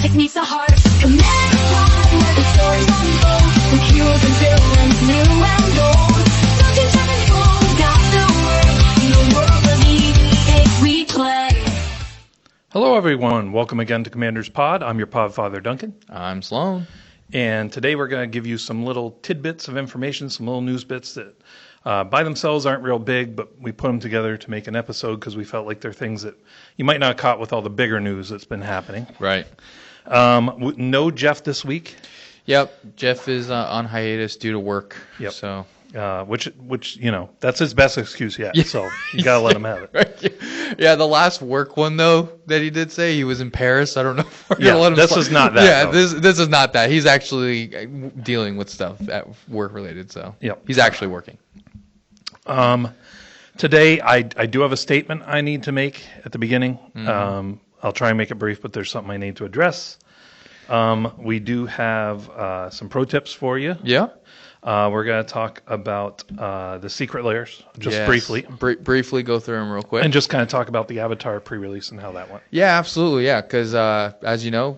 It meets the heart. Commander Pod, where the stories unfold. With heroes and villains, new and old. Dungeons and Dragons got the word. In the world of EDH we play. Hello everyone, welcome again to Commander's Pod. I'm your Podfather Duncan. I'm Sloan. And today we're going to give you some little tidbits of information, some little news bits that by themselves aren't real big, but we put them together to make an episode because we felt like they're things that you might not have caught with all the bigger news that's been happening. Right. No Jeff this week. Yep, Jeff is on hiatus due to work. Yep. So. Which you know, that's his best excuse yet. Yeah. So you gotta let him have it. Right. Yeah, the last work one though that he did say he was in Paris. I don't know. If we're yeah, gonna let him this is not that. Yeah, though. this is not that. He's actually dealing with stuff at work related. So yep. He's actually working. Today I do have a statement I need to make at the beginning. Mm-hmm. I'll try and make it brief, but there's something I need to address. We do have some pro tips for you. Yeah. We're going to talk about the secret layers, just briefly. Briefly go through them real quick. And just kind of talk about the Avatar pre-release and how that went. Yeah, absolutely, yeah, because as you know,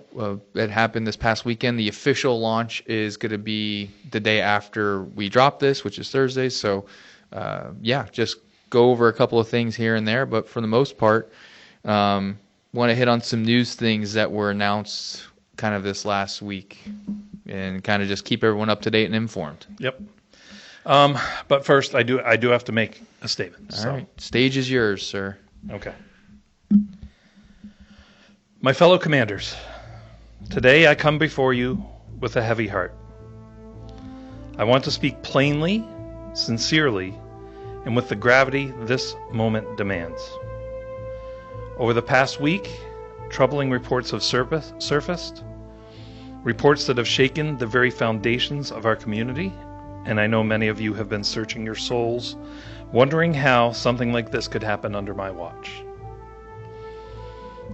it happened this past weekend. The official launch is going to be the day after we drop this, which is Thursday. So, yeah, just go over a couple of things here and there. But for the most part, want to hit on some news things that were announced kind of this last week. And kind of just keep everyone up to date and informed. Yep. But first, I do have to make a statement. All right. Stage is yours, sir. Okay. My fellow commanders, today I come before you with a heavy heart. I want to speak plainly, sincerely, and with the gravity this moment demands. Over the past week, troubling reports have surfaced. Reports that have shaken the very foundations of our community, and I know many of you have been searching your souls, wondering how something like this could happen under my watch.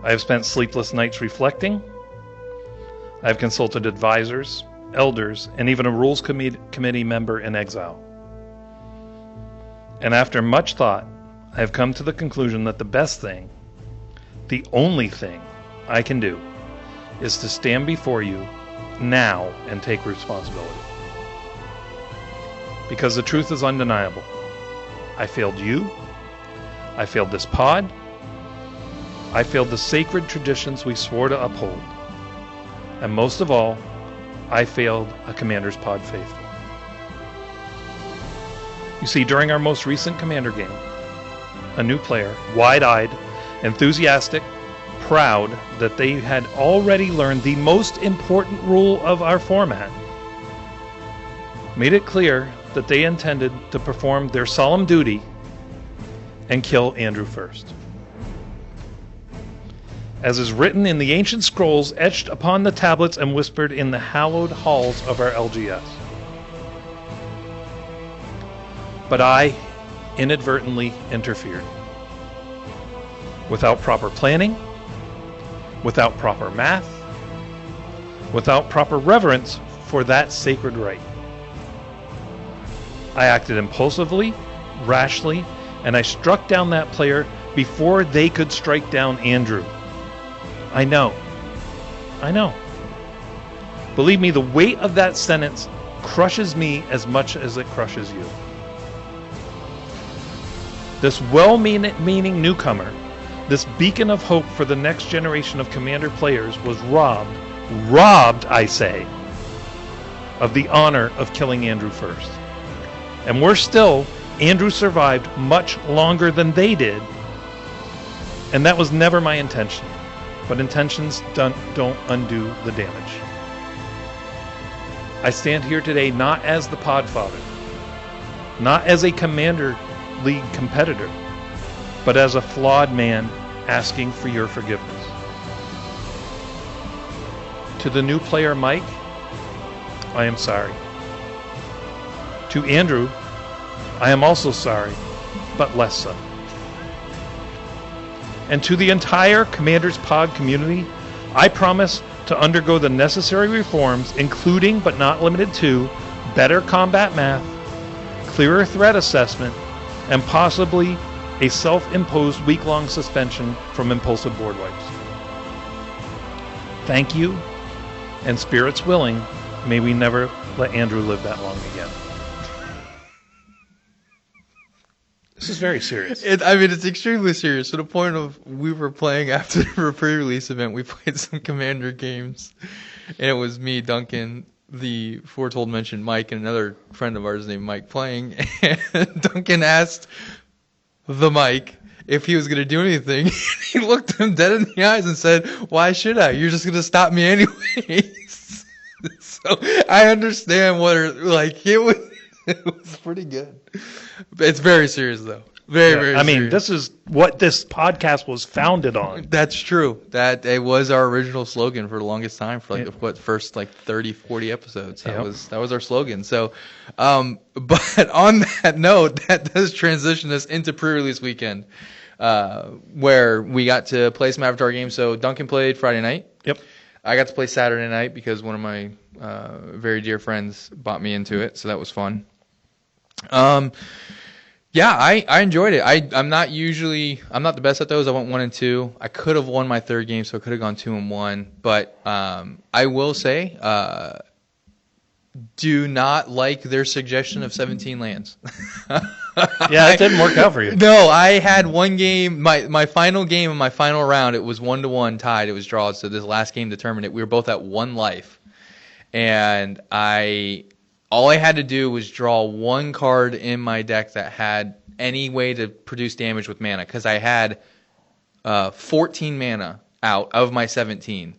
I have spent sleepless nights reflecting. I have consulted advisors, elders, and even a rules committee member in exile. And after much thought, I have come to the conclusion that the best thing, the only thing I can do, is to stand before you now and take responsibility. Because the truth is undeniable. I failed you. I failed this pod. I failed the sacred traditions we swore to uphold. And most of all, I failed a Commander's Pod faithful. You see, during our most recent Commander game, a new player, wide-eyed, enthusiastic, proud that they had already learned the most important rule of our format, made it clear that they intended to perform their solemn duty and kill Andrew first. As is written in the ancient scrolls etched upon the tablets and whispered in the hallowed halls of our LGS. But I inadvertently interfered. Without proper planning, without proper math, without proper reverence for that sacred right. I acted impulsively, rashly, and I struck down that player before they could strike down Andrew. I know. Believe me, the weight of that sentence crushes me as much as it crushes you. This well-meaning newcomer, this beacon of hope for the next generation of Commander players, was robbed, I say, of the honor of killing Andrew first. And worse still, Andrew survived much longer than they did, and that was never my intention. But intentions don't undo the damage. I stand here today not as the Podfather, not as a Commander League competitor, but as a flawed man asking for your forgiveness. To the new player Mike, I am sorry. To Andrew, I am also sorry, but less so. And to the entire Commander's Pod community, I promise to undergo the necessary reforms, including but not limited to better combat math, clearer threat assessment, and possibly a self-imposed week-long suspension from impulsive board wipes. Thank you, and spirits willing, may we never let Andrew live that long again. This is very serious. It's extremely serious to the point of we were playing after the pre-release event. We played some Commander games, and it was me, Duncan, the foretold mentioned Mike, and another friend of ours named Mike playing. And Duncan asked the Mike if he was going to do anything. He looked him dead in the eyes and said, "Why should I? You're just going to stop me anyways." So I understand it was pretty good. It's very serious, though. Very serious. I mean, this is what this podcast was founded on. That's true. That it was our original slogan for the longest time, for the first 30, 40 episodes. That was our slogan. So, but on that note, that does transition us into pre-release weekend, where we got to play some Avatar games. So Duncan played Friday night. Yep. I got to play Saturday night because one of my very dear friends bought me into it, so that was fun. Yeah, I enjoyed it. I'm not the best at those. I went 1 and 2. I could have won my third game, so I could have gone 2 and 1. But I will say, do not like their suggestion of 17 lands. Yeah, it didn't work out for you. No, I had one game, my final game in my final round. It was 1-1 tied. It was draws. So this last game determined it. We were both at 1 life, and all I had to do was draw 1 card in my deck that had any way to produce damage with mana, because I had 14 mana out of my 17.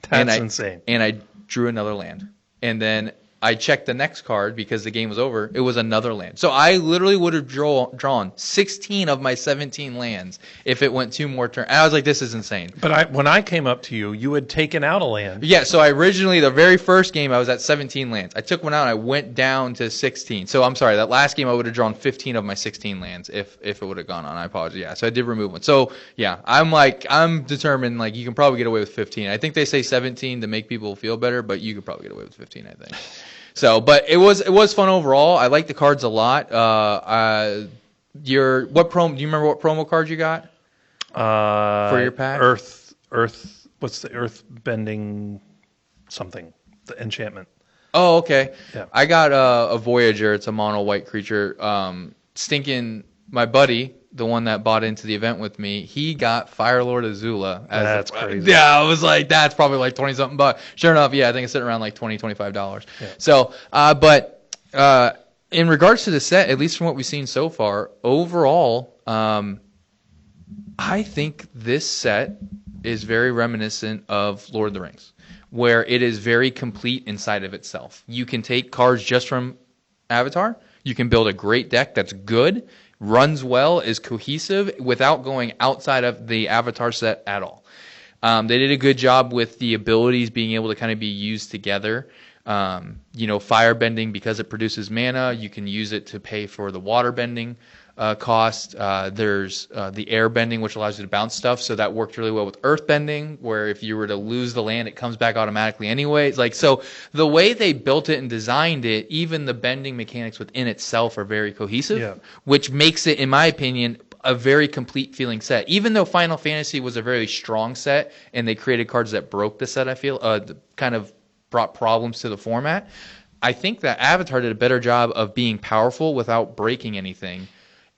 That's insane. And I drew another land. And then I checked the next card because the game was over. It was another land. So I literally would have drawn 16 of my 17 lands if it went 2 more turns. I was like, this is insane. But when I came up to you, you had taken out a land. Yeah, so the very first game, I was at 17 lands. I took one out and I went down to 16. So I'm sorry, that last game I would have drawn 15 of my 16 lands if it would have gone on. I apologize. Yeah, so I did remove one. So yeah, I'm determined, you can probably get away with 15. I think they say 17 to make people feel better, but you could probably get away with 15, I think. So, but it was fun overall. I like the cards a lot. Do you remember what promo card you got for your pack? Earth. What's the earth bending something? The enchantment. Oh, okay. Yeah. I got a Voyager. It's a mono white creature. My buddy, the one that bought into the event with me, he got Firelord Azula. That's crazy. Yeah, I was like, that's probably like 20 something bucks. Sure enough, yeah, I think it's sitting around like $20, $25. Yeah. So, but in regards to the set, at least from what we've seen so far, overall, I think this set is very reminiscent of Lord of the Rings, where it is very complete inside of itself. You can take cards just from Avatar. You can build a great deck that's good, runs well, is cohesive without going outside of the Avatar set at all. They did a good job with the abilities being able to kind of be used together. Firebending, because it produces mana, you can use it to pay for the waterbending cost. There's the airbending, which allows you to bounce stuff, so that worked really well with earthbending, where if you were to lose the land, it comes back automatically anyways. So the way they built it and designed it, even the bending mechanics within itself are very cohesive, which makes it, in my opinion, a very complete feeling set. Even though Final Fantasy was a very strong set, and they created cards that broke the set, I feel, kind of brought problems to the format, I think that Avatar did a better job of being powerful without breaking anything,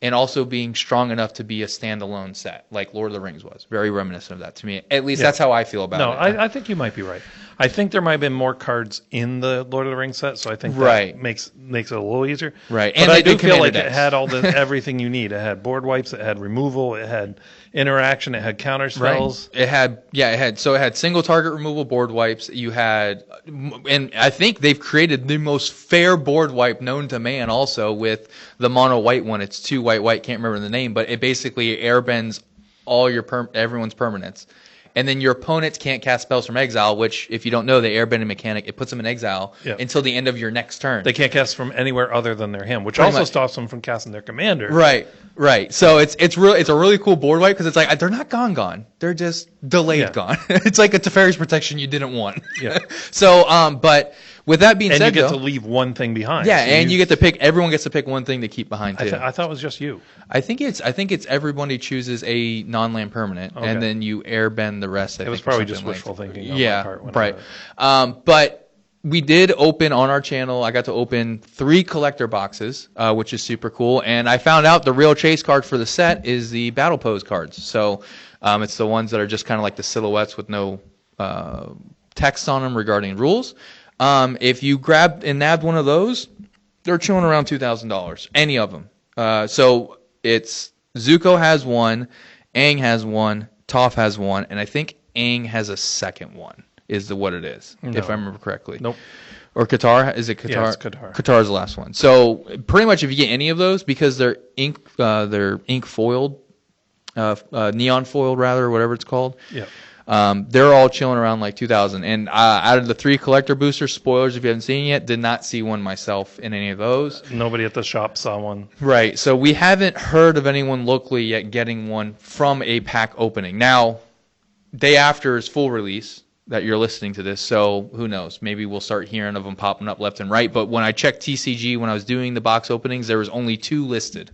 and also being strong enough to be a standalone set, like Lord of the Rings was. Very reminiscent of that to me. At least that's how I feel about it. No, I think you might be right. I think there might have been more cards in the Lord of the Rings set, so I think that makes it a little easier. Right. But I do feel like it had everything you need. It had board wipes, it had removal, it had interaction, it had counter spells. Right. It had single target removal board wipes. You had, and I think they've created the most fair board wipe known to man also with the mono white one. It's 2 white, can't remember the name, but it basically airbends all everyone's permanents. And then your opponents can't cast spells from exile, which, if you don't know the airbending mechanic, it puts them in exile until the end of your next turn. They can't cast from anywhere other than their hand, which also stops them from casting their commander. Right. So it's a really cool board wipe, because it's like they're not gone. They're just delayed gone. It's like a Teferi's protection you didn't want. Yeah. So, but With that being And said, you get though, to leave one thing behind. yeah, So and you get to pick. Everyone gets to pick one thing to keep behind too. I thought it was just you. I think it's everybody chooses a non-land permanent, Okay. and then you airbend the rest. It was probably just wishful thinking on my part. when I right. read it. But we did open on our channel. I got to open 3 collector boxes, which is super cool. And I found out the real chase card for the set is the Battle Pose cards. So it's the ones that are just kind of like the silhouettes with no text on them regarding rules. If you grabbed and nabbed one of those, they're chilling around $2,000. Any of them. So it's Zuko has one, Aang has one, Toph has one, and I think Aang has a second one. Is what it is, if I remember correctly. Nope. Or Qatar? Is it Qatar? Yeah, it's Qatar. Qatar's the last one. So pretty much if you get any of those, because they're ink foiled, neon foiled rather, or whatever it's called. Yeah. They're all chilling around like 2,000. And out of the 3 collector boosters, spoilers if you haven't seen yet, did not see one myself in any of those. Nobody at the shop saw one. Right. So we haven't heard of anyone locally yet getting one from a pack opening. Now, day after is full release that you're listening to this, so who knows? Maybe we'll start hearing of them popping up left and right. But when I checked TCG when I was doing the box openings, there was only 2 listed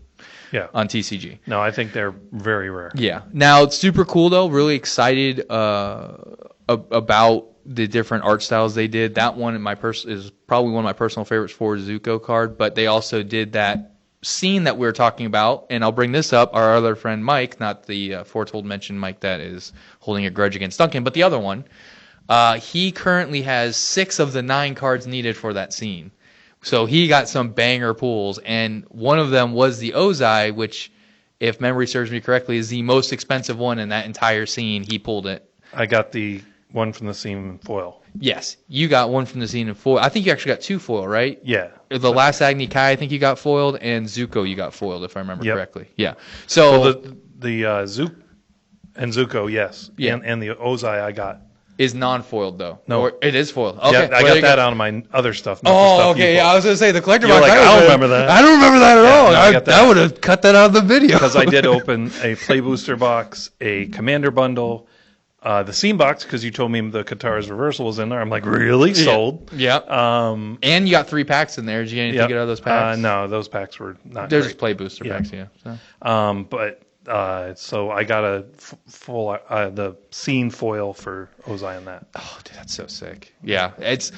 on TCG. No, I think they're very rare. Yeah. Now, it's super cool, though. Really excited about the different art styles they did. That one is probably one of my personal favorites for Zuko card, but they also did that scene that we were talking about, and I'll bring this up. Our other friend Mike, not the foretold mentioned Mike that is holding a grudge against Duncan, but the other one, he currently has 6 of the 9 cards needed for that scene. So he got some banger pulls, and one of them was the Ozai, which, if memory serves me correctly, is the most expensive one in that entire scene. He pulled it. I got the one from the seam foil. Yes, you got one from the scene in foil. I think you actually got 2 foil, right? Yeah. The last Agni Kai, I think you got foiled, and Zuko you got foiled, if I remember Yep. correctly. Yeah. So Well, the Zook and Zuko, yes. Yeah. And the Ozai I got. is non-foiled though. No. Or it is foiled. Okay, Yeah, I well, there got you that go. out of my other stuff. Not the Oh, stuff you okay. Yeah, pulled. I was gonna say the collector You're box. like, I don't remember that. I don't remember that at all. no, I got that. I would have cut that out of the video. Because I did open a play booster box, a commander bundle, the seam box, because you told me the Qatar's reversal was in there. I'm like, really? Sold. Yep. And you got 3 packs in there. Did you get anything to get out of those packs? No, those packs were not They're great. just play booster packs. Yeah. So. So I got a full the scene foil for Ozai on that. Oh, dude, that's so sick. Yeah, it's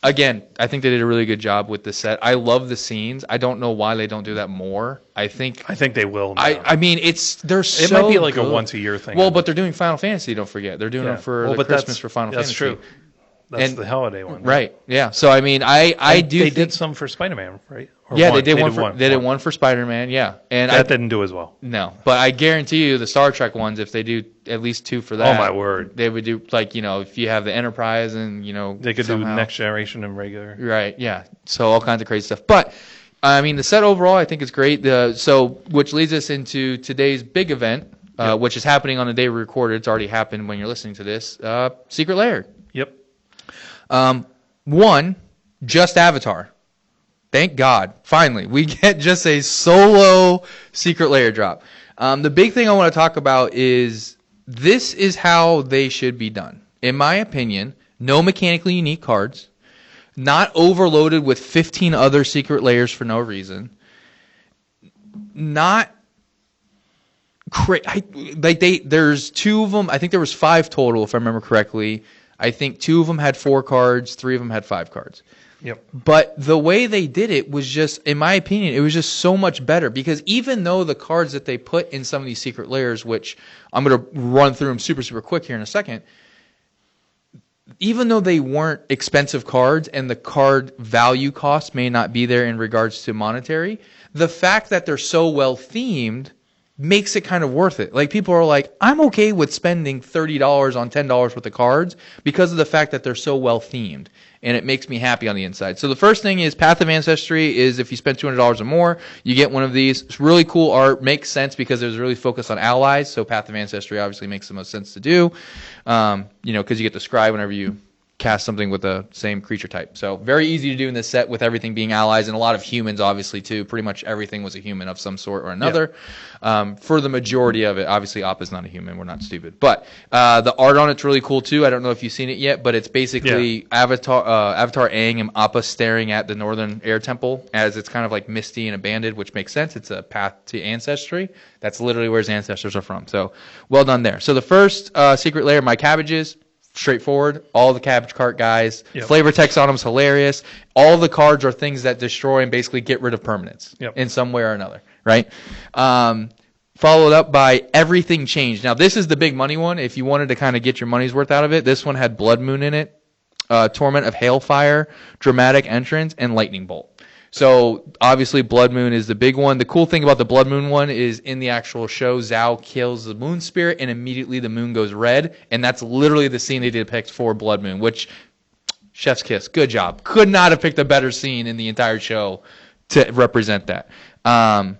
again. I think they did a really good job with the set. I love the scenes. I don't know why they don't do that more. I think they will now. I mean, they're so it might be like good. a once a year thing. Well, but they're doing Final Fantasy. Don't forget, they're doing it for the Christmas for Final Fantasy. That's true. That's the holiday one, right? Yeah. So I mean, I do. They did some for Spider-Man, right? Or yeah, one. they did one. They did one for Spider-Man. Yeah, and that didn't do as well. No, but I guarantee you, the Star Trek ones, if they do at least 2 for that, oh my word, they would do like if you have the Enterprise and they could somehow. do Next Generation and regular. Right. Yeah. So all kinds of crazy stuff. But I mean, the set overall, I think is great. Which leads us into today's big event, which is happening on the day we recorded. It's already happened when you're listening to this. Secret Lair. Yep. One, just Avatar. Thank God. Finally, we get just a solo Secret Lair drop. The big thing I want to talk about is this is how they should be done. In my opinion, no mechanically unique cards, not overloaded with 15 other Secret Lairs for no reason, not there's 2 of them. I think there was 5 total, if I remember correctly. I think 2 of them had 4 cards, 3 of them had 5 cards. Yep. But the way they did it was just, in my opinion, it was just so much better. Because even though the cards that they put in some of these Secret Lairs, which I'm going to run through them super, super quick here in a second, even though they weren't expensive cards and the card value cost may not be there in regards to monetary, the fact that they're so well themed makes it kind of worth it. Like, people are like, I'm okay with spending $30 on $10 worth of cards because of the fact that they're so well themed, and it makes me happy on the inside. So the first thing is Path of Ancestry is if you spend $200 or more, you get one of these. It's really cool art, makes sense because it was really focused on allies, so Path of Ancestry obviously makes the most sense to do, because you get the scribe whenever you cast something with the same creature type. So very easy to do in this set with everything being allies and a lot of humans, obviously, too. Pretty much everything was a human of some sort or another. Yeah. For the majority of it, obviously, Appa's not a human. We're not stupid. But the art on it's really cool, too. I don't know if you've seen it yet, but it's basically Avatar Aang and Appa staring at the Northern Air Temple as it's kind of like misty and abandoned, which makes sense. It's a path to ancestry. That's literally where his ancestors are from. So well done there. So the first secret layer, my cabbages, straightforward. All the cabbage cart guys. Yep. Flavor text on them is hilarious. All the cards are things that destroy and basically get rid of permanents in some way or another, right? Followed up by Everything Changed. Now, this is the big money one. If you wanted to kind of get your money's worth out of it, this one had Blood Moon in it, Torment of Hailfire, Dramatic Entrance, and Lightning Bolt. So, obviously, Blood Moon is the big one. The cool thing about the Blood Moon one is in the actual show, Zhao kills the moon spirit, and immediately the moon goes red. And that's literally the scene they depict for Blood Moon, which, chef's kiss. Good job. Could not have picked a better scene in the entire show to represent that. I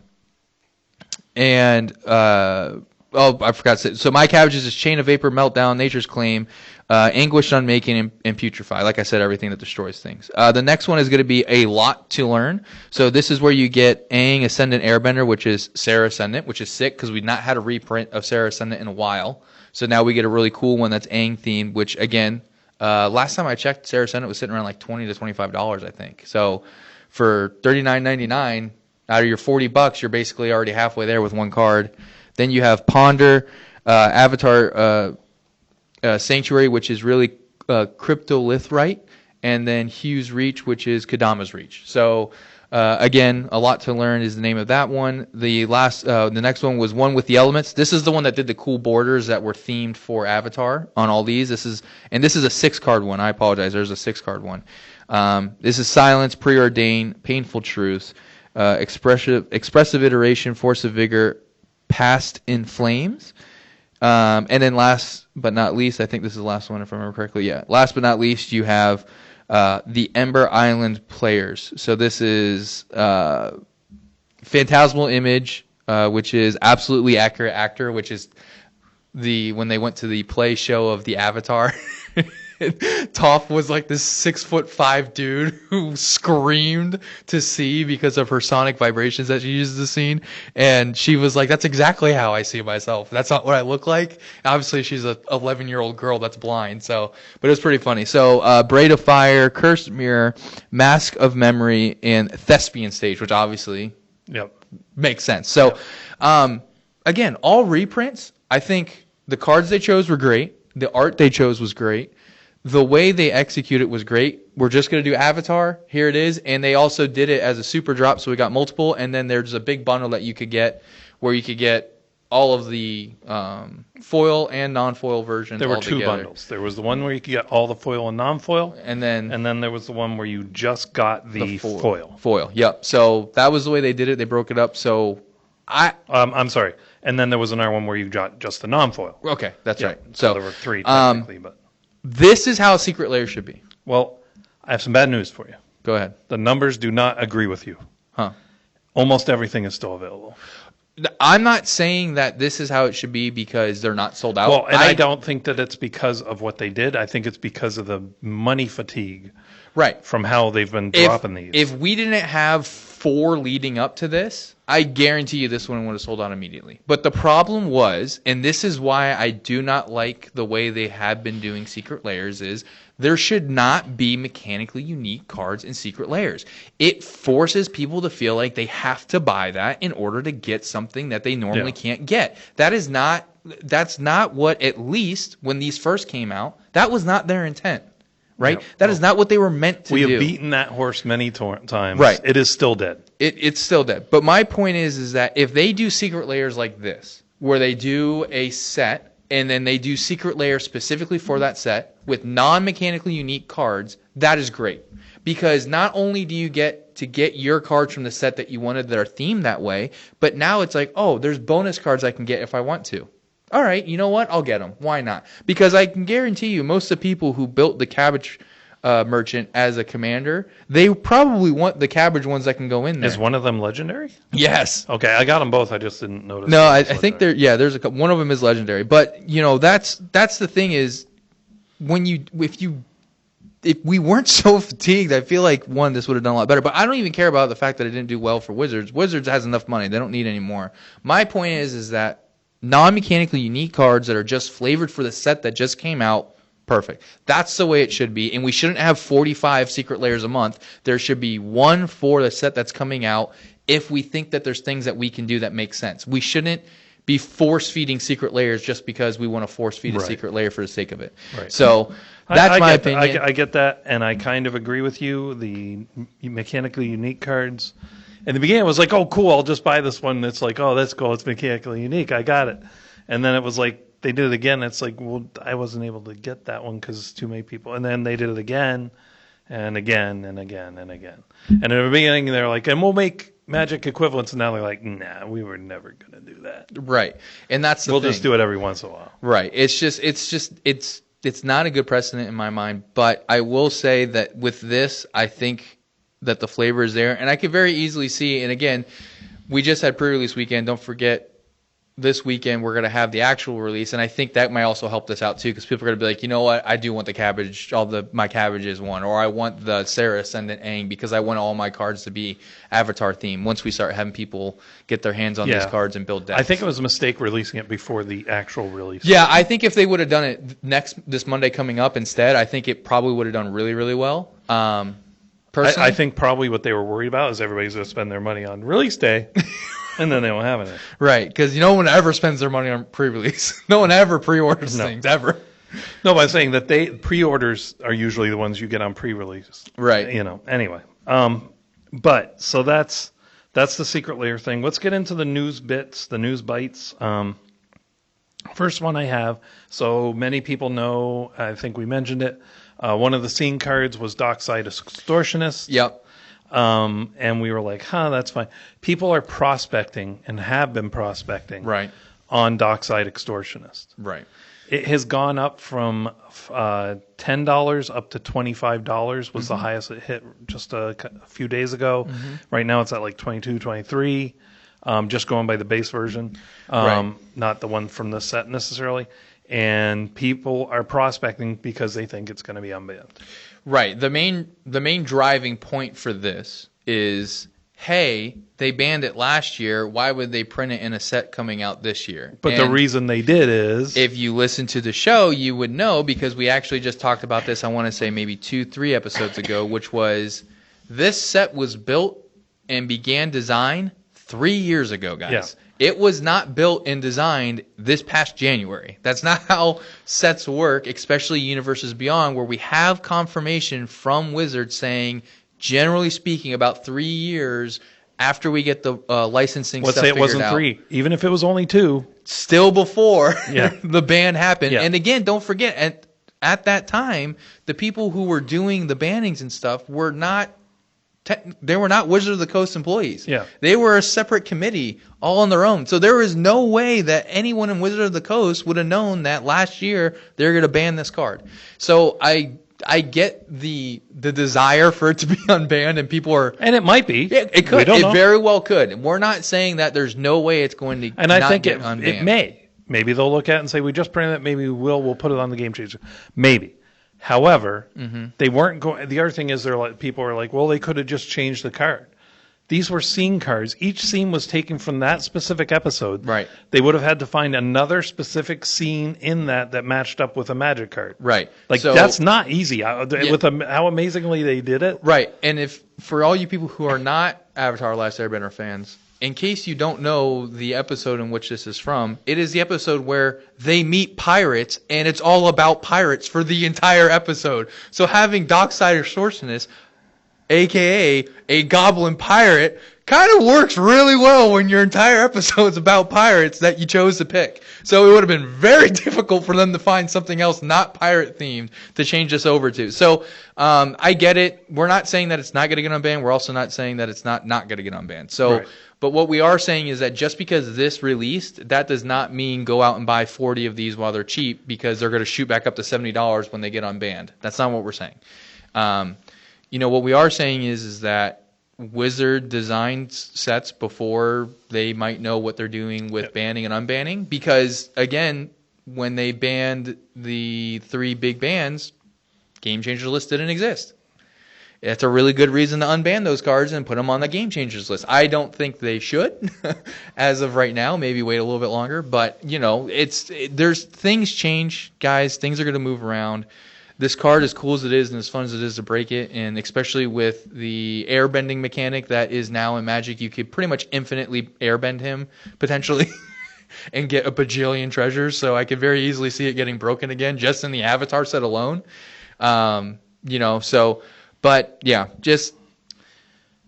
forgot to say. So, my cabbages is Chain of Vapor, Meltdown, Nature's Claim, Anguished Unmaking, and Putrefy. Like I said, everything that destroys things. The next one is going to be A Lot to Learn. So this is where you get Aang Ascendant Airbender, which is Sarah Ascendant, which is sick because we've not had a reprint of Sarah Ascendant in a while. So now we get a really cool one that's Aang themed, which again, last time I checked, Sarah Ascendant was sitting around like $20 to $25, I think. So for $39.99 out of your $40, you're basically already halfway there with one card. Then you have Ponder, Avatar Sanctuary, which is really Cryptolithrite, and then Hugh's Reach, which is Kadama's Reach. So again, A Lot to Learn is the name of that one. The next one was One with the Elements. This is the one that did the cool borders that were themed for Avatar on all these. This is a 6-card one. I apologize. There's a 6-card one. This is Silence, Preordain, Painful Truth, Expressive Iteration, Force of Vigor, Past in Flames. And then last but not least, I think this is the last one if I remember correctly. Yeah. Last but not least, you have the Ember Island Players. So this is Phantasmal Image, which is Absolutely Accurate Actor, which is when they went to the play show of the Avatar. Toph was like this 6'5" dude who screamed to see because of her sonic vibrations that she uses the scene, and she was like, "That's exactly how I see myself. That's not what I look like." Obviously, she's a 11-year-old girl that's blind, but it was pretty funny. So, Braid of Fire, Cursed Mirror, Mask of Memory, and Thespian Stage, which obviously makes sense. So, again, all reprints. I think the cards they chose were great. The art they chose was great. The way they execute it was great. We're just going to do Avatar. Here it is. And they also did it as a super drop, so we got multiple. And then there's a big bundle that you could get where you could get all of the foil and non-foil versions. There were all two together. bundles. There was the one where you could get all the foil and non-foil. And then there was the one where you just got the foil. Foil, yep. So that was the way they did it. They broke it up. So I'm sorry. And then there was another one where you got just the non-foil. Okay, that's right. So there were three technically, but this is how a secret layer should be. Well, I have some bad news for you. Go ahead. The numbers do not agree with you. Huh. Almost everything is still available. I'm not saying that this is how it should be because they're not sold out. Well, and I don't think that it's because of what they did. I think it's because of the money fatigue. Right. From how they've been dropping these. If we didn't have 4 leading up to this, I guarantee you this one would have sold out immediately. But the problem was, and this is why I do not like the way they have been doing secret layers, is there should not be mechanically unique cards in secret layers. It forces people to feel like they have to buy that in order to get something that they normally can't get. That's not what, at least when these first came out, that was not their intent. Right? Yeah. That is not what they were meant to do. We have beaten that horse many times. Right. It is still dead. It's still dead. But my point is that if they do secret layers like this, where they do a set, and then they do secret layers specifically for that set, with non-mechanically unique cards, that is great. Because not only do you get to get your cards from the set that you wanted that are themed that way, but now it's like, oh, there's bonus cards I can get if I want to. All right, you know what? I'll get them. Why not? Because I can guarantee you most of the people who built the Cabbage Merchant as a commander, they probably want the Cabbage ones that can go in there. Is one of them legendary? Yes. Okay, I got them both. I just didn't notice. No, I think there's one of them is legendary. But, that's the thing is, if you if we weren't so fatigued, I feel like, one, this would have done a lot better. But I don't even care about the fact that it didn't do well for Wizards. Wizards has enough money. They don't need any more. My point is that non-mechanically unique cards that are just flavored for the set that just came out, perfect. That's the way it should be. And we shouldn't have 45 secret layers a month. There should be one for the set that's coming out if we think that there's things that we can do that make sense. We shouldn't be force-feeding secret layers just because we want to force-feed a secret layer for the sake of it. Right. So that's my opinion. I get that, and I kind of agree with you. The mechanically unique cards, in the beginning, it was like, oh, cool, I'll just buy this one. It's like, oh, that's cool, it's mechanically unique, I got it. And then it was like, they did it again. It's like, well, I wasn't able to get that one because too many people. And then they did it again, and again, and again, and again. And in the beginning, they're like, and we'll make Magic equivalents, and now they're like, nah, we were never going to do that. Right. And that's the thing. We'll just do it every once in a while. Right. It's not a good precedent in my mind, but I will say that with this, I think that the flavor is there, and I could very easily see, and again, we just had pre-release weekend. Don't forget, this weekend we're going to have the actual release, and I think that might also help this out too, because people are going to be like, you know what, I do want the cabbage, my cabbages one, or I want the Sarah Ascendant Aang because I want all my cards to be Avatar themed. Once we start having people get their hands on these cards and build decks, I think it was a mistake releasing it before the actual release. Yeah, I think if they would have done it this Monday coming up instead, I think it probably would have done really, really well. Personally, I think probably what they were worried about is everybody's going to spend their money on release day. And then they won't have it. Right, because no one ever spends their money on pre-release. No one ever pre-orders things, ever. No, but I'm saying that pre-orders are usually the ones you get on pre-release. Right. Anyway. But, so that's the secret layer thing. Let's get into the news bits, the news bites. First one I have, so many people know, I think we mentioned it, one of the scene cards was Dockside Extortionist. Yep. And we were like, that's fine. People are prospecting and have been prospecting on Dockside Extortionist. Right. It has gone up from $10 up to $25 was the highest it hit just a few days ago. Mm-hmm. Right now it's at like 22, 23, just going by the base version, not the one from the set necessarily. And people are prospecting because they think it's going to be unbanned. Right. The main driving point for this is, hey, they banned it last year. Why would they print it in a set coming out this year? But the reason they did is, if you listen to the show, you would know, because we actually just talked about this, I want to say maybe 2-3 episodes ago, which was this set was built and began design 3 years ago, guys. Yeah. It was not built and designed this past January. That's not how sets work, especially Universes Beyond, where we have confirmation from Wizards saying, generally speaking, about 3 years after we get the licensing stuff figured out. Let's say it wasn't 3. Even if it was only 2. Still before the ban happened. Yeah. And again, don't forget, at that time, the people who were doing the bannings and stuff were not they were not Wizards of the Coast employees. Yeah. They were a separate committee all on their own. So there was no way that anyone in Wizards of the Coast would have known that last year they were going to ban this card. So I get the desire for it to be unbanned, and people are... And it might be. Yeah, it could. It very well could. We're not saying that there's no way it's going to and I think get unbanned. It may. Maybe they'll look at it and say, we just printed it, maybe we'll put it on the Game Changer. Maybe. However, they weren't going. The other thing is, people are like, well, they could have just changed the card. These were scene cards. Each scene was taken from that specific episode. Right. They would have had to find another specific scene in that matched up with a Magic card. Right. Like, so, that's not easy. With how amazingly they did it. Right. And if for all you people who are not Avatar: Last Airbender fans, in case you don't know the episode in which this is from, it is the episode where they meet pirates, and it's all about pirates for the entire episode. So having Dockside Extortionist, a.k.a. a goblin pirate, kind of works really well when your entire episode's about pirates that you chose to pick. So it would have been very difficult for them to find something else not pirate-themed to change this over to. So I get it. We're not saying that it's not going to get unbanned. We're also not saying that it's not going to get unbanned. So... Right. But what we are saying is that just because this released, that does not mean go out and buy 40 of these while they're cheap, because they're going to shoot back up to $70 when they get unbanned. That's not what we're saying. What we are saying is that Wizard designed sets before they might know what they're doing with banning and unbanning, because, again, when they banned the 3 big bans, Game Changers list didn't exist. It's a really good reason to unban those cards and put them on the Game Changers list. I don't think they should, as of right now. Maybe wait a little bit longer. But, there's things change, guys. Things are going to move around. This card, as cool as it is and as fun as it is to break it, and especially with the airbending mechanic that is now in Magic, you could pretty much infinitely airbend him, potentially, and get a bajillion treasures. So I could very easily see it getting broken again just in the Avatar set alone. But yeah, just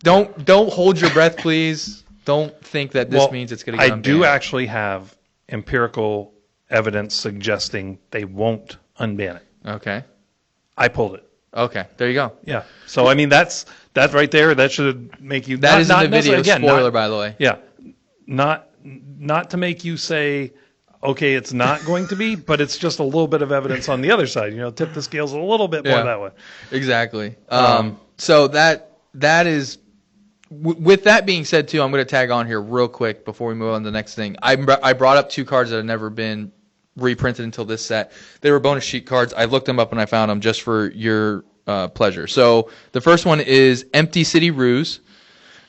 don't hold your breath, please. Don't think that this means it's going to get unbanned. I do actually have empirical evidence suggesting they won't unban it. Okay. I pulled it. Okay, there you go. Yeah. So I mean, that's right there. That should make you. That is in the video. Spoiler, by the way. Yeah. Not to make you say, okay, it's not going to be, but it's just a little bit of evidence on the other side. Tip the scales a little bit more that way. Exactly. So that is. With that being said, too, I'm going to tag on here real quick before we move on to the next thing. I brought up 2 cards that have never been reprinted until this set. They were bonus sheet cards. I looked them up and I found them just for your pleasure. So the first one is Empty City Ruse.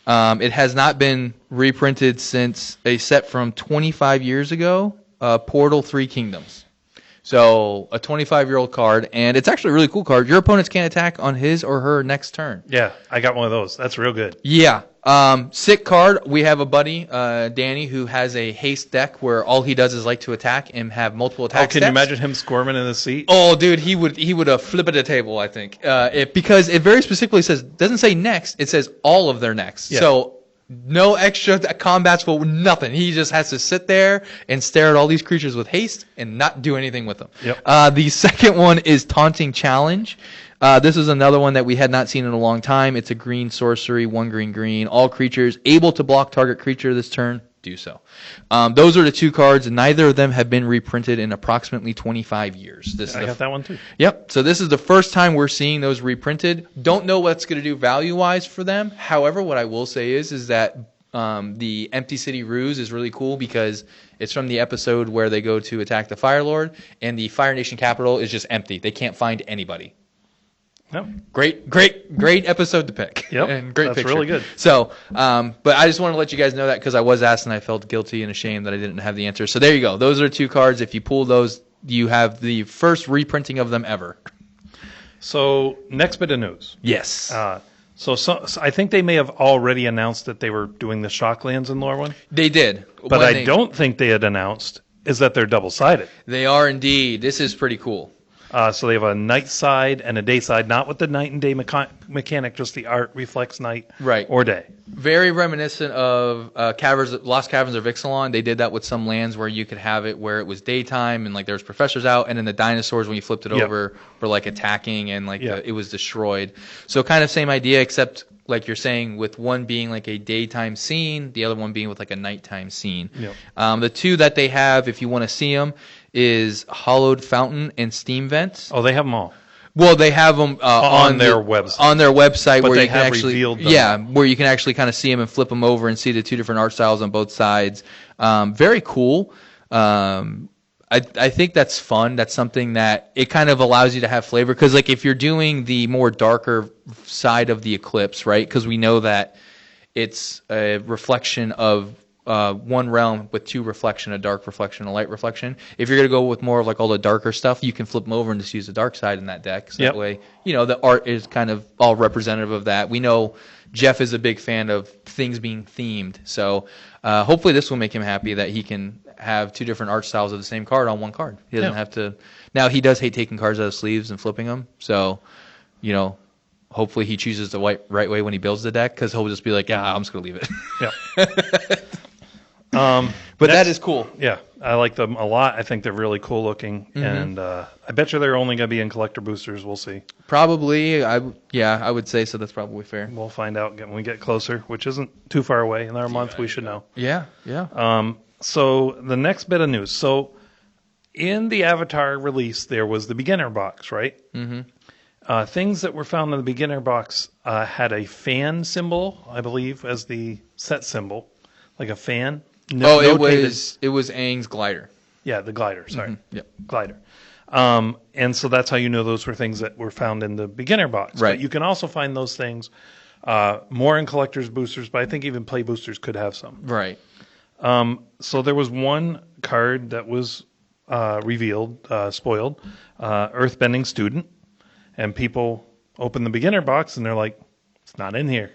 It has not been reprinted since a set from 25 years ago, Portal 3 Kingdoms. So a 25-year-old card, and it's actually a really cool card. Your opponents can't attack on his or her next turn. Yeah, I got one of those. That's real good. Yeah. Sick card. We have a buddy, Danny, who has a haste deck where all he does is like to attack and have multiple attack Can you imagine him squirming in the seat? Oh, dude, he would flip at a table, I think. Because it very specifically doesn't say next, it says all of their next. Yeah. So no extra combats for nothing. He just has to sit there and stare at all these creatures with haste and not do anything with them. Yep. The second one is Taunting Challenge. This is another one that we had not seen in a long time. It's a green sorcery, 1 green. All creatures able to block target creature this turn, do so. Those are the 2 cards. Neither of them have been reprinted in approximately 25 years. I got that one too. Yep. So this is the first time we're seeing those reprinted. Don't know what's going to do value-wise for them. However, what I will say is that the Empty City Ruse is really cool because it's from the episode where they go to attack the Fire Lord, and the Fire Nation capital is just empty. They can't find anybody. Yep. Great episode to pick. Yep. And great That's picture. really good. So, but I just want to let you guys know that because I was asked and I felt guilty and ashamed that I didn't have the answer. So there you go. Those are 2 cards. If you pull those, you have the first reprinting of them ever. So next bit of news. Yes. So I think they may have already announced that they were doing the Shocklands in Lorwyn. They did. But I don't think they had announced is that they're double-sided. They are indeed. This is pretty cool. So they have a night side and a day side, not with the night and day mechanic, just the art reflects night or day. Very reminiscent of Lost Caverns of Ixalan. They did that with some lands where you could have it where it was daytime and like there was professors out, and then the dinosaurs when you flipped it over were like attacking and like it was destroyed. So kind of same idea, except like you're saying, with one being like a daytime scene, the other one being with like a nighttime scene. Yep. The 2 that they have, if you want to see them, is Hollowed Fountain and Steam Vents. Oh, they have them all. Well, they have them on their website. On their website, but where they you can have actually revealed them. Where you can actually kind of see them and flip them over and see the 2 different art styles on both sides. Very cool. I think that's fun. That's something that it kind of allows you to have flavor because, like, if you're doing the more darker side of the eclipse, right? Because we know that it's a reflection of one realm with 2 reflection, a dark reflection, a light reflection. If you're going to go with more of like all the darker stuff, you can flip them over and just use the dark side in that deck. So that way, the art is kind of all representative of that. We know Jeff is a big fan of things being themed. So hopefully this will make him happy that he can have 2 different art styles of the same card on one card. He doesn't have to. Now, he does hate taking cards out of sleeves and flipping them. So, hopefully he chooses the right way when he builds the deck because he'll just be like, I'm just going to leave it. Yeah. But that is cool. Yeah, I like them a lot. I think they're really cool looking, and I bet you they're only going to be in collector boosters. We'll see. Probably, I would say so. That's probably fair. We'll find out when we get closer, which isn't too far away. In our month, we should know. Yeah. So the next bit of news. So in the Avatar release, there was the beginner box, right? Mm-hmm. Things that were found in the beginner box had a fan symbol, I believe, as the set symbol, like a fan. It was Aang's glider. Yeah, the glider. Sorry. Yep. Glider. And so that's how you know those were things that were found in the beginner box. Right. But you can also find those things more in collector's boosters, but I think even play boosters could have some. Right. So there was one card that was revealed, spoiled, Earthbending Student, and people open the beginner box and they're like, it's not in here.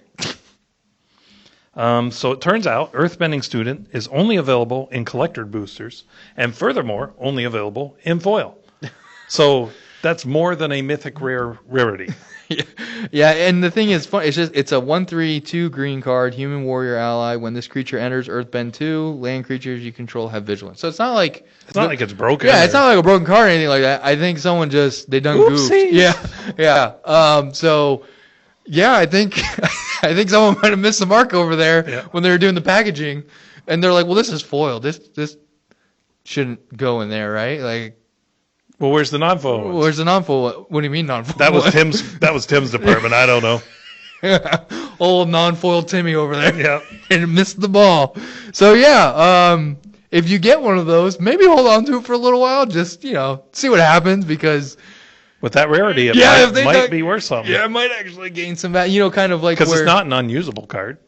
So it turns out Earthbending Student is only available in collector boosters, and furthermore, only available in foil. So that's more than a mythic rarity. Yeah, and the thing is, fun. It's a 1/3/2 green card, human warrior ally. When this creature enters Earthbend 2, land creatures you control have vigilance. So it's not like it's broken. Yeah, it's not like a broken card or anything like that. I think someone they done goofed. Yeah. So yeah, I think I think someone might have missed the mark over there when they were doing the packaging, and they're like, well, this is foil. This shouldn't go in there, right? Like. Well, where's the non-foil ones? Where's the non-foil? What do you mean non-foil? That was Tim's department. I don't know. Old non-foil Timmy over there. Yeah. And missed the ball. So yeah, if you get one of those, maybe hold on to it for a little while. Just see what happens, because with that rarity, it might be worth something. Yeah, it might actually gain some value. Kind of like because it's not an unusable card.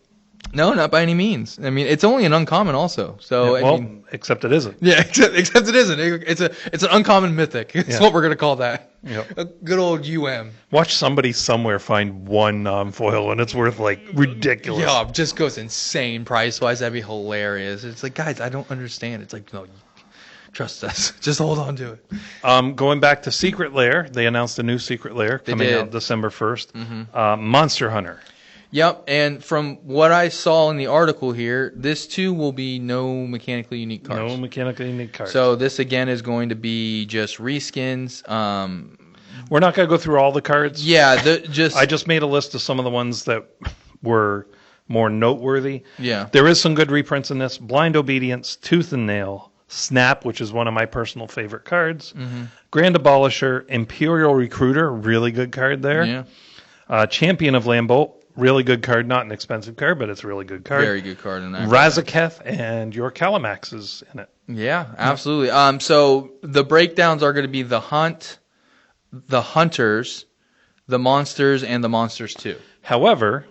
No, not by any means. I mean, it's only an uncommon also. So I mean, except it isn't. Yeah, except it isn't. It's an uncommon mythic. It's what we're gonna call that. Yep. A good old UM. Watch somebody somewhere find one non-foil and it's worth like ridiculous. Yeah, it just goes insane price wise. That'd be hilarious. It's like, guys, I don't understand. It's like, no, trust us. Just hold on to it. Going back to Secret Lair, they announced a new Secret Lair coming out December 1st. Mm-hmm. Monster Hunter. Yep, and from what I saw in the article here, this too will be no mechanically unique cards. No mechanically unique cards. So this again is going to be just reskins. We're not going to go through all the cards. Yeah, I just made a list of some of the ones that were more noteworthy. Yeah. There is some good reprints in this. Blind Obedience, Tooth and Nail, Snap, which is one of my personal favorite cards. Mm-hmm. Grand Abolisher, Imperial Recruiter, really good card there. Yeah. Champion of Lambolt. Really good card, not an expensive card, but it's a really good card. Very good card in that. Razaketh and your Calamax is in it. Yeah, absolutely. So the breakdowns are going to be the Hunt, the Hunters, the Monsters, and the Monsters 2. However,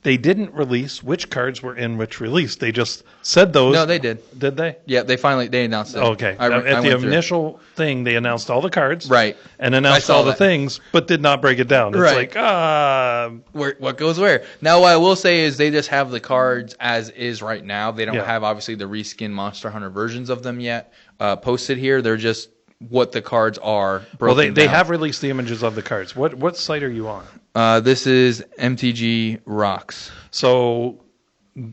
they didn't release which cards were in which release. They just said those. No, they did. Did they? Yeah, they announced it. Okay. At the initial thing, they announced all the cards. Right. And announced all the things, but did not break it down. It's like, what goes where? Now, what I will say is they just have the cards as is right now. They don't have, obviously, the reskin Monster Hunter versions of them yet posted here. They're just what the cards are broken Well, they down. have released the images of the cards. What site are you on? This is MTG Rocks. So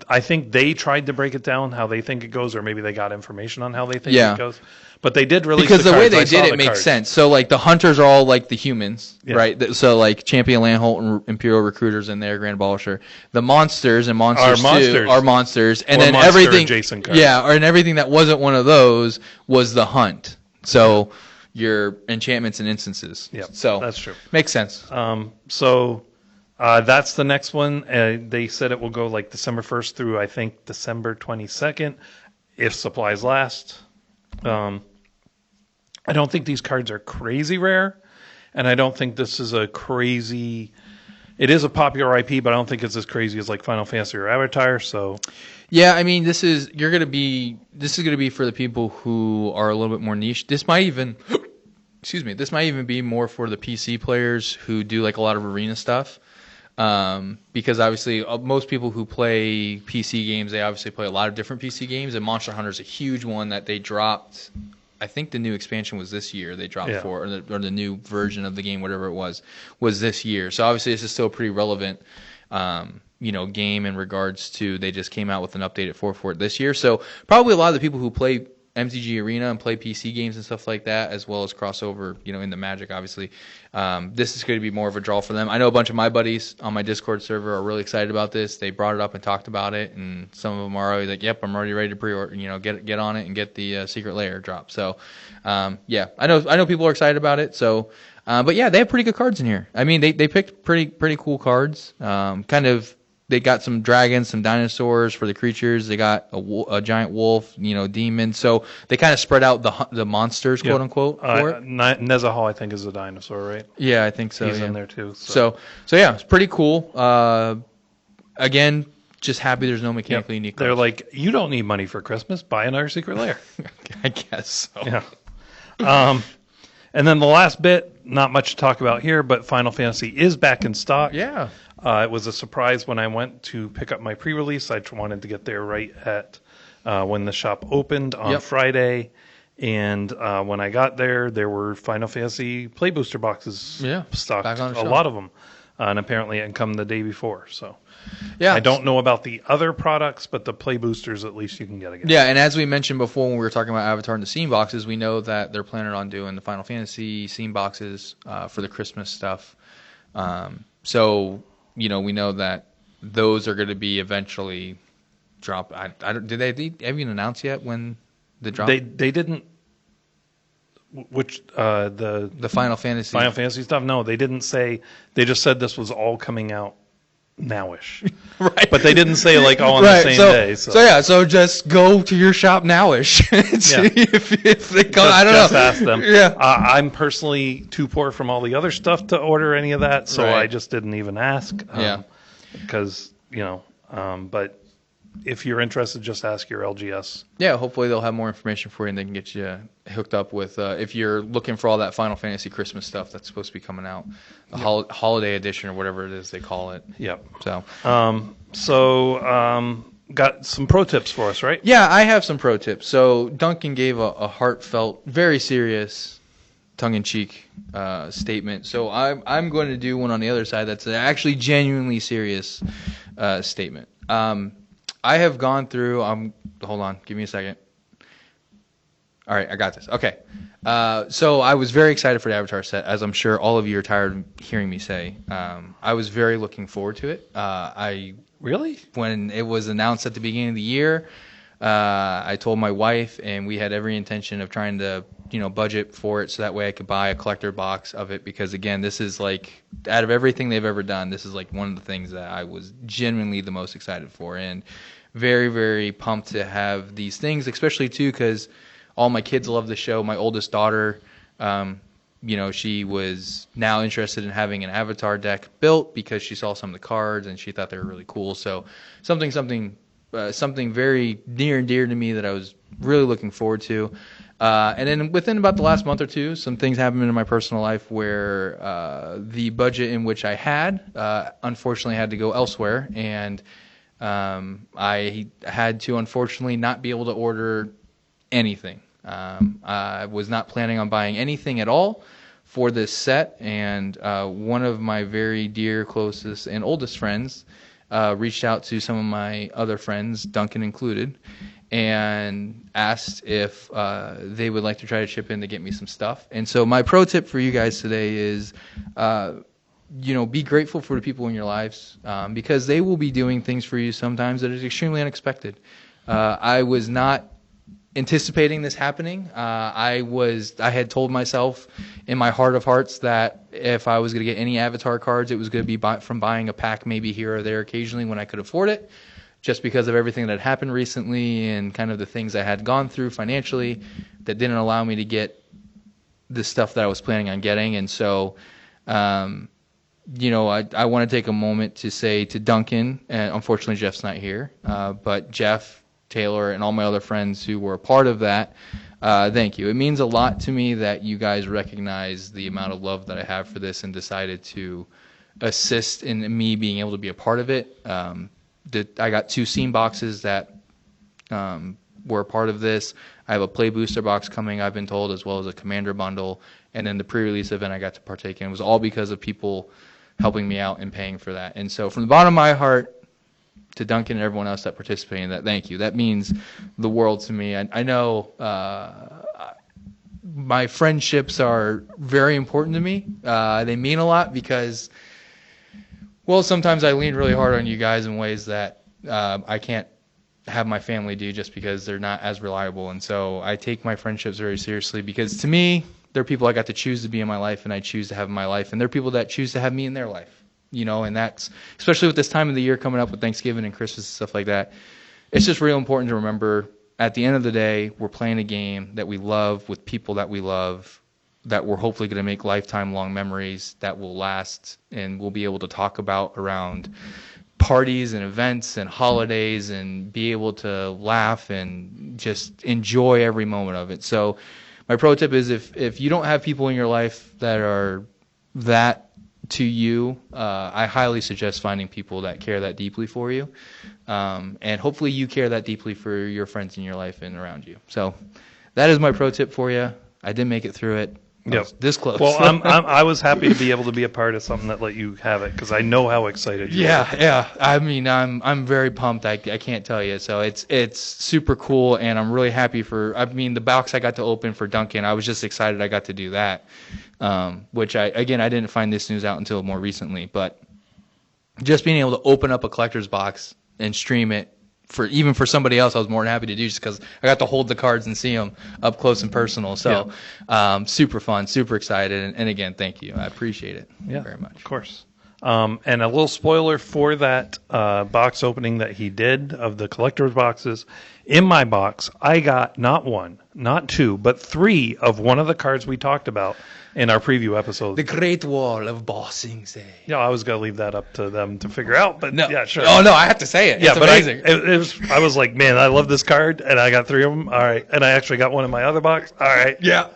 I think they tried to break it down how they think it goes, or maybe they got information on how they think it goes. But they did release because the way cards. they did it makes sense. So like the Hunters are all like the humans, right? So like Champion Landholt and Imperial Recruiters in there, Grand Abolisher. The Monsters and Monsters 2 are monsters, and then everything, and everything that wasn't one of those was the Hunt. So your enchantments and instances. Yeah, so that's true. Makes sense. So that's the next one. They said it will go like December 1st through, I think, December 22nd, if supplies last. I don't think these cards are crazy rare, and I don't think this is a crazy... It is a popular IP, but I don't think it's as crazy as like Final Fantasy or Avatar, so... Yeah, I mean, this is going to be for the people who are a little bit more niche. This might even... This might even be more for the PC players who do like a lot of arena stuff. Because obviously most people who play PC games, they obviously play a lot of different PC games, and Monster Hunter is a huge one that they dropped. I think the new expansion was this year they dropped for, or the new version of the game, whatever it was this year. So obviously this is still a pretty relevant game in regards to they just came out with an updated for it this year. So probably a lot of the people who play MTG Arena and play PC games and stuff like that, as well as crossover, into Magic, obviously. This is going to be more of a draw for them. I know a bunch of my buddies on my Discord server are really excited about this. They brought it up and talked about it, and some of them are already like, "Yep, I'm already ready to pre-order. Get on it and get the Secret Lair drop." So, I know people are excited about it. So, but yeah, they have pretty good cards in here. I mean, they picked pretty cool cards. Kind of they got some dragons, some dinosaurs for the creatures. They got a giant wolf, demon. So they kind of spread out the monsters, quote unquote, for it. Nezahal, I think, is a dinosaur, right? Yeah, I think so. He's yeah. in there too. So yeah, it's pretty cool. Again, just happy there's no mechanically unique cards. They're like, you don't need money for Christmas. Buy another Secret Lair. I guess so. Yeah. And then the last bit, not much to talk about here, but Final Fantasy is back in stock. Yeah. It was a surprise when I went to pick up my pre-release. I wanted to get there right at when the shop opened on Friday. And when I got there, there were Final Fantasy Play Booster boxes stocked, back on the a shelf. lot of them. And apparently it had come the day before. So yeah, I don't know about the other products, but the Play Boosters at least you can get again. Yeah, and as we mentioned before when we were talking about Avatar and the scene boxes, we know that they're planning on doing the Final Fantasy scene boxes for the Christmas stuff. So, we know that those are going to be eventually dropped. Did they even announce yet when the drop? They didn't. Which the Final Fantasy stuff? No, they didn't say. They just said this was all coming out nowish, right? But they didn't say like all on the same day. So just go to your shop nowish and see if they come. I don't just know. Ask them. Yeah, I'm personally too poor from all the other stuff to order any of that, so Right. I just didn't even ask. Because but if you're interested, just ask your LGS. Yeah, hopefully they'll have more information for you and they can get you hooked up with, if you're looking for all that Final Fantasy Christmas stuff that's supposed to be coming out, the holiday edition or whatever it is they call it. Yep. So, got some pro tips for us, right? Yeah, I have some pro tips. So Duncan gave a heartfelt, very serious, tongue-in-cheek statement. So I'm going to do one on the other side that's an actually genuinely serious statement. I have gone through. Hold on, give me a second. All right, I got this. Okay, so I was very excited for the Avatar set, as I'm sure all of you are tired of hearing me say. I was very looking forward to it. When it was announced at the beginning of the year, I told my wife, and we had every intention of trying to, budget for it so that way I could buy a collector box of it. Because again, this is like, out of everything they've ever done, this is like one of the things that I was genuinely the most excited for, and very, very pumped to have these things, especially too because all my kids love the show. My oldest daughter, she was now interested in having an Avatar deck built because she saw some of the cards and she thought they were really cool. So something very near and dear to me that I was really looking forward to. And then within about the last month or two, some things happened in my personal life where the budget in which I had, unfortunately, had to go elsewhere. And I had to, unfortunately, not be able to order anything. I was not planning on buying anything at all for this set. And one of my very dear, closest, and oldest friends reached out to some of my other friends, Duncan included, and asked if they would like to try to chip in to get me some stuff. And so my pro tip for you guys today is, be grateful for the people in your lives because they will be doing things for you sometimes that is extremely unexpected. I was not anticipating this happening. I had told myself in my heart of hearts that if I was going to get any Avatar cards, it was going to be from buying a pack maybe here or there occasionally when I could afford it. Just because of everything that happened recently and kind of the things I had gone through financially that didn't allow me to get the stuff that I was planning on getting. And so, I want to take a moment to say to Duncan, and unfortunately Jeff's not here, but Jeff, Taylor, and all my other friends who were a part of that, thank you. It means a lot to me that you guys recognize the amount of love that I have for this and decided to assist in me being able to be a part of it. I got 2 scene boxes that were a part of this. I have a play booster box coming, I've been told, as well as a commander bundle. And then the pre-release event I got to partake in. It was all because of people helping me out and paying for that. And so from the bottom of my heart to Duncan and everyone else that participated in that, thank you. That means the world to me. I know my friendships are very important to me. They mean a lot because, well, sometimes I lean really hard on you guys in ways that I can't have my family do just because they're not as reliable. And so I take my friendships very seriously because to me, they're people I got to choose to be in my life and I choose to have in my life. And they're people that choose to have me in their life. And that's especially with this time of the year coming up with Thanksgiving and Christmas and stuff like that. It's just real important to remember at the end of the day, we're playing a game that we love with people that we love, that we're hopefully going to make lifetime long memories that will last and we'll be able to talk about around parties and events and holidays and be able to laugh and just enjoy every moment of it. So my pro tip is if you don't have people in your life that are that to you, I highly suggest finding people that care that deeply for you. And hopefully you care that deeply for your friends in your life and around you. So that is my pro tip for you. I did make it through it. Yep. This close. Well, I was happy to be able to be a part of something that let you have it because I know how excited you are. Yeah. I mean, I'm very pumped. I can't tell you. So it's super cool, and I'm really happy the box I got to open for Duncan. I was just excited I got to do that. Which I didn't find this news out until more recently, but just being able to open up a collector's box and stream it for somebody else, I was more than happy to do just because I got to hold the cards and see them up close and personal. So, super fun, super excited. And again, thank you. I appreciate it very much. Of course. And a little spoiler for that box opening that he did of the collector's boxes. In my box, I got not one, not two, but three of one of the cards we talked about in our preview episode. The Great Wall of Bossing Say. Yeah, I was going to leave that up to them to figure out, but yeah, sure. Oh, no, I have to say it. It's amazing. I was like, man, I love this card, and I got three of them. All right. And I actually got one in my other box. All right. Yeah.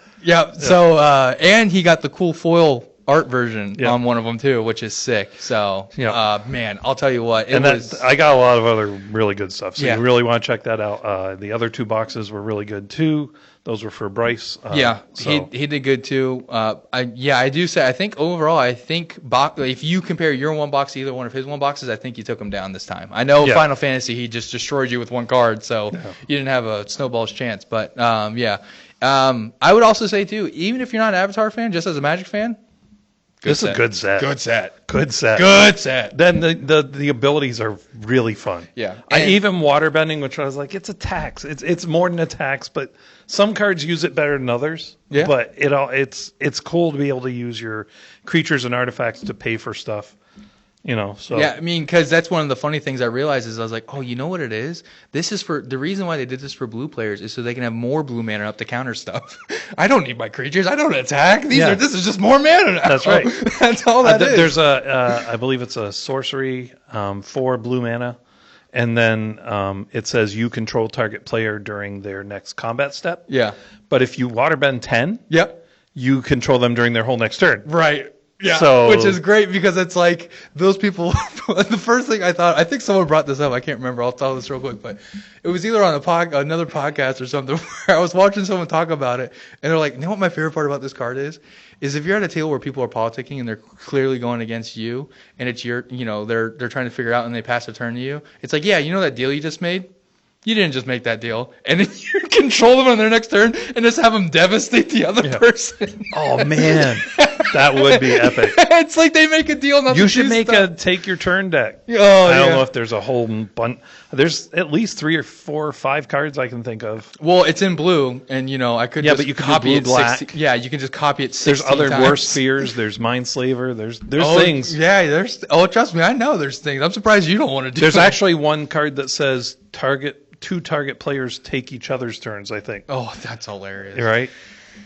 So, and he got the cool foil art version on one of them too, which is sick. So, man, I'll tell you what. I got a lot of other really good stuff. So you really want to check that out. The other two boxes were really good too. Those were for Bryce. He did good too. I do say I think overall if you compare your one box to either one of his one boxes, I think you took him down this time. I know Final Fantasy he just destroyed you with one card, so you didn't have a snowball's chance. But I would also say too, even if you're not an Avatar fan, just as a Magic fan. This is a good set. Good set. Then the abilities are really fun. Yeah. I even waterbending, which I was like, it's a tax. It's more than a tax, but some cards use it better than others. Yeah. But it's cool to be able to use your creatures and artifacts to pay for stuff. So. Yeah, I mean, because that's one of the funny things I realized is I was like, oh, you know what it is? This is for the reason why they did this for blue players is so they can have more blue mana up to counter stuff. I don't need my creatures. I don't attack. This is just more mana now. That's right. That's all that is. There's I believe it's a sorcery for blue mana, and then it says you control target player during their next combat step. Yeah. But if you waterbend 10, you control them during their whole next turn. Right. Yeah, so, which is great because it's like those people. The first thing I think someone brought this up. I can't remember. I'll tell this real quick, but it was either on another podcast or something where I was watching someone talk about it, and they're like, "You know what my favorite part about this card is if you're at a table where people are politicking and they're clearly going against you, and it's they're trying to figure out and they pass a turn to you. It's like, yeah, you know that deal you just made." You didn't just make that deal. And then you control them on their next turn and just have them devastate the other person. Oh, man. That would be epic. It's like they make a deal. You should make a take your turn deck. I don't know if there's a whole bunch. There's at least 3 or 4 or 5 cards I can think of. Well, it's in blue, and I could just but you can copy it. black. You can just copy it 16 There's other times. worse spheres. There's Mindslaver. There's things. Yeah, there's. Oh, trust me, I know there's things. I'm surprised you don't want to do. There's actually one card that says two target players take each other's turns, I think. Oh, that's hilarious. Right?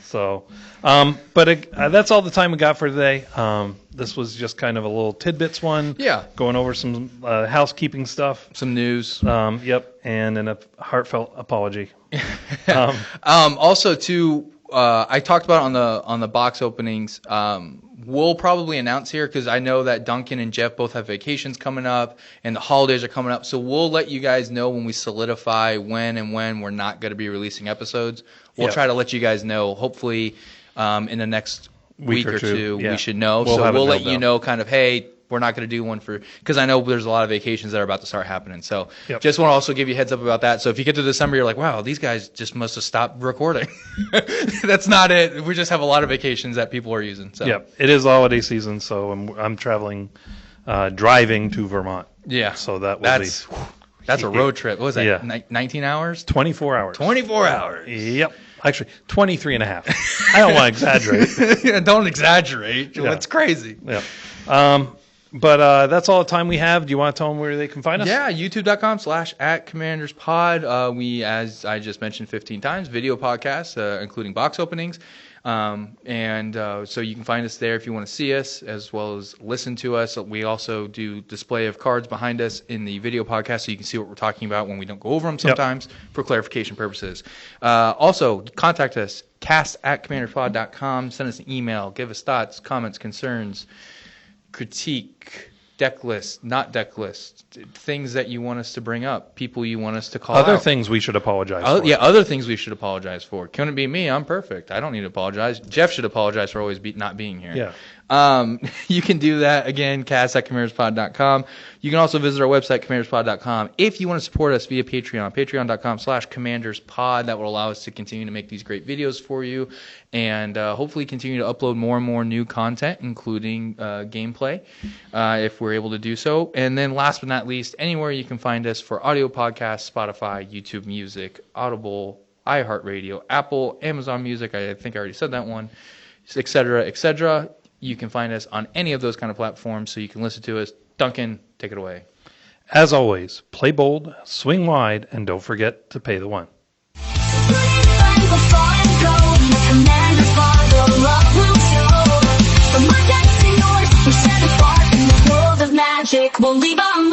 So, but that's all the time we got for today. This was just kind of a little tidbits one. Yeah. Going over some housekeeping stuff. Some news. Yep. And a heartfelt apology. Also, too, I talked about on the box openings. We'll probably announce here because I know that Duncan and Jeff both have vacations coming up and the holidays are coming up. So we'll let you guys know when we solidify when we're not going to be releasing episodes. We'll try to let you guys know. Hopefully, in the next week or two, we should know. We'll let you know kind of, hey, we're not going to do one because I know there's a lot of vacations that are about to start happening. So just want to also give you a heads up about that. So if you get to December, you're like, wow, these guys just must have stopped recording. That's not it. We just have a lot of vacations that people are using. So it is holiday season, so I'm traveling, driving to Vermont. Yeah. So that's a road trip. What was that? Yeah. 19 hours? 24 hours. 24 hours. Yep. Actually, 23 and a half. I don't want to exaggerate. Don't exaggerate. Yeah. It's crazy. Yeah. But that's all the time we have. Do you want to tell them where they can find us? Yeah, youtube.com/@commanderspod. We, as I just mentioned 15 times, video podcasts, including box openings. So you can find us there if you want to see us, as well as listen to us. We also do display of cards behind us in the video podcast, so you can see what we're talking about when we don't go over them sometimes for clarification purposes. Also, contact us, cast@commanderspod.com. Send us an email. Give us thoughts, comments, concerns, critique, deck list, not deck list, things that you want us to bring up, people you want us to call Other out. things we should apologize for. Yeah, other things we should apologize for. Couldn't be me. I'm perfect. I don't need to apologize. Jeff should apologize for always not being here. Yeah. You can do that, again, cast@commanderspod.com. You can also visit our website, commanderspod.com. If you want to support us via Patreon, patreon.com/commanderspod. That will allow us to continue to make these great videos for you and hopefully continue to upload more and more new content, including gameplay, if we're able to do so. And then last but not least, anywhere you can find us for audio podcasts, Spotify, YouTube Music, Audible, iHeartRadio, Apple, Amazon Music, I think I already said that one, etc., etc. You can find us on any of those kind of platforms, so you can listen to us. Duncan, take it away. As always, play bold, swing wide, and don't forget to pay the one. Magic will leave on